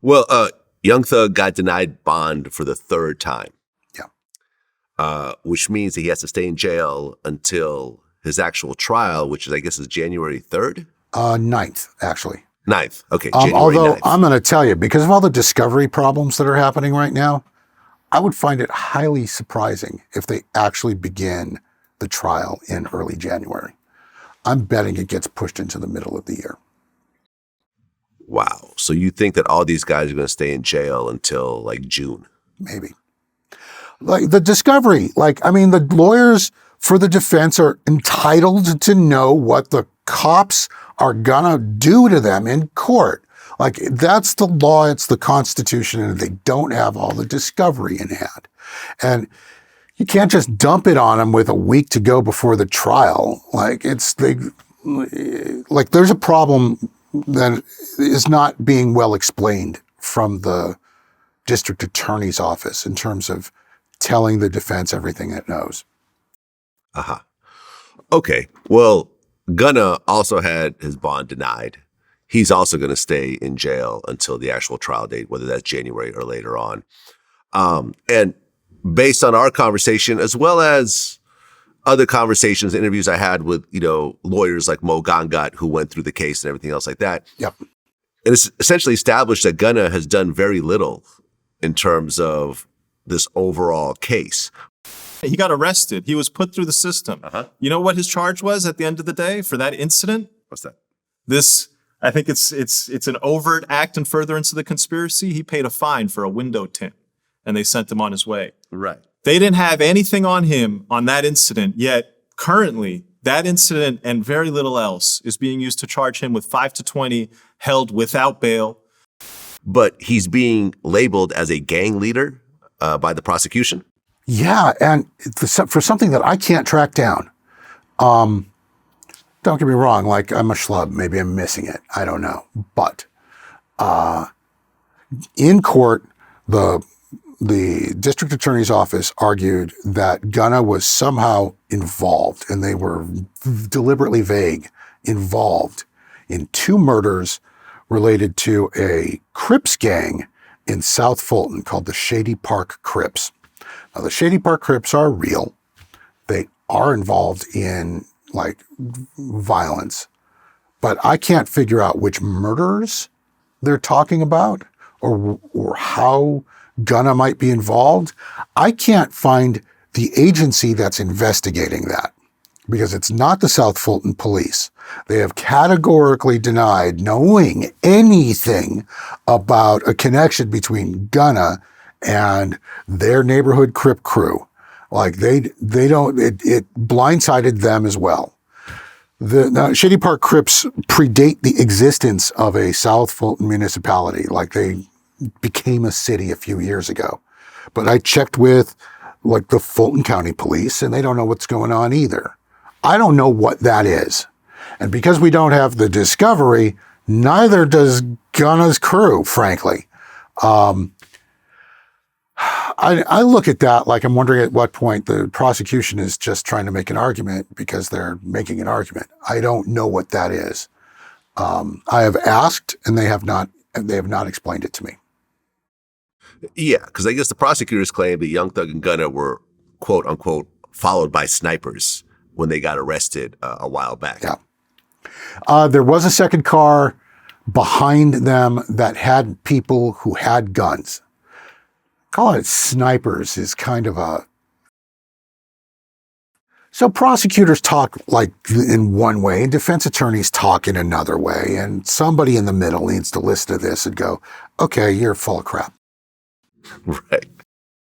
Well, Young Thug got denied bond for the third time. Yeah. Which means that he has to stay in jail until his actual trial, which is, I guess, is January 3rd? 9th, actually. 9th. Okay, January although 9th. I'm going to tell you, because of all the discovery problems that are happening right now, I would find it highly surprising if they actually begin the trial in early January. I'm betting it gets pushed into the middle of the year. Wow. So you think that all these guys are going to stay in jail until like June? Maybe. Like the discovery, the lawyers for the defense are entitled to know what the cops are gonna do to them in court. Like, that's the law, it's the Constitution, and they don't have all the discovery in hand. And you can't just dump it on them with a week to go before the trial. There's a problem that is not being well explained from the district attorney's office in terms of telling the defense everything it knows. Uh-huh. Okay. Well, Gunna also had his bond denied. He's also going to stay in jail until the actual trial date, whether that's January or later on. And based on our conversation, as well as other conversations, interviews I had with, lawyers like Mo Gangat, who went through the case and everything else like that. Yep. And it's essentially established that Gunna has done very little in terms of this overall case. He got arrested. He was put through the system. Uh-huh. You know what his charge was at the end of the day for that incident? What's that? I think it's an overt act in furtherance of the conspiracy. He paid a fine for a window tint, and they sent him on his way. Right. They didn't have anything on him on that incident, yet currently that incident and very little else is being used to charge him with 5 to 20 held without bail. But he's being labeled as a gang leader by the prosecution? Yeah, and for something that I can't track down. Don't get me wrong, I'm a schlub. Maybe I'm missing it. I don't know. But in court, the district attorney's office argued that Gunna was somehow involved, and they were deliberately vague, involved in 2 murders related to a Crips gang in South Fulton called the Shady Park Crips. Now, the Shady Park Crips are real. They are involved in violence, but I can't figure out which murders they're talking about or how Gunna might be involved. I can't find the agency that's investigating that because it's not the South Fulton police. They have categorically denied knowing anything about a connection between Gunna and their neighborhood Crip crew. They don't, it blindsided them as well. The Shady Park Crips predate the existence of a South Fulton municipality. They became a city a few years ago. But I checked with the Fulton County Police, and they don't know what's going on either. I don't know what that is. And because we don't have the discovery, neither does Gunna's crew, frankly. I look at that I'm wondering at what point the prosecution is just trying to make an argument because they're making an argument. I don't know what that is. I have asked, and they have not explained it to me. Yeah, because I guess the prosecutors claim that Young Thug and Gunna were, quote unquote, followed by snipers when they got arrested a while back. Yeah. There was a second car behind them that had people who had guns. Call it snipers is kind of a... So prosecutors talk in one way and defense attorneys talk in another way. And somebody in the middle needs to listen to this and go, okay, you're full of crap. Right.